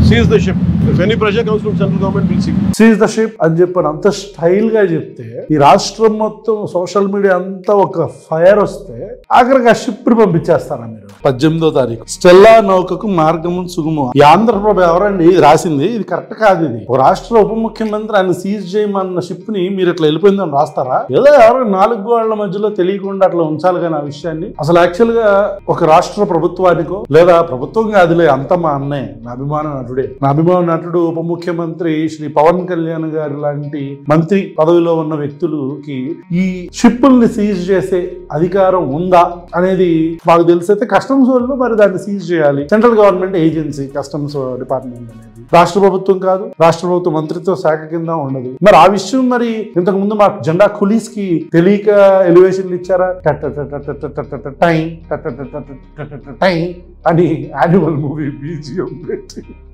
seize the ship. If any pressure comes from central government, we'll see. Seize the ship అని చెప్పని అంత style గా చెప్తే ఈ రాష్ట్రం మొత్తం సోషల్ మీడియా అంతా ఒక ఫైర్ వస్తే ఆఖరికి ఆ షిప్ ని పంపించేస్తారా మీరు? 18వ తారీఖు స్టెల్లా నౌకకు మార్గము సుగమం. ఈ ఆంధ్రప్రభ ఎవరండి రాసింది? ఇది కరెక్ట్ కాదు. ఇది ఒక రాష్ట్ర ఉప ముఖ్యమంత్రి ఆయన సీజ్ చేయమన్న షిప్ ని మీరు ఇట్లా వెళ్ళిపోయిందని రాస్తారా? ఏదో ఎవరో 4 గోళ్ల మధ్యలో తెలియకుండా అట్లా ఉంచాలి కానీ ఆ విషయాన్ని. అసలు యాక్చువల్ గా ఒక రాష్ట్ర ప్రభుత్వానికో లేదా ప్రభుత్వం కాదులే, అంత మా అన్నయ్య, నా అభిమాన నటుడే, నా అభిమాన నటుడు ఉప ముఖ్యమంత్రి శ్రీ పవన్ కళ్యాణ్ గారు లాంటి మంత్రి పదవిలో ఉన్న వ్యక్తులకి ఈ షిప్పుల్ని సీజ్ చేసే అధికారం ఉందా అనేది మాకు తెలిసైతే కస్టమ్స్ వాళ్ళు మరి దాన్ని సీజ్ చేయాలి. Central government agency customs department అనేది రాష్ట్ర ప్రభుత్వం కాదు, రాష్ట్ర ప్రభుత్వ మంత్రిత్వ శాఖ కింద ఉండదు. మరి ఆ విషయం మరి ఇంతకు ముందు మాకు జెండా కులీస్ కి తెలియక ఎలివేషన్లు ఇచ్చారా? టైం అని యాన్యువల్ మూవీ బీజిఎం పెట్టి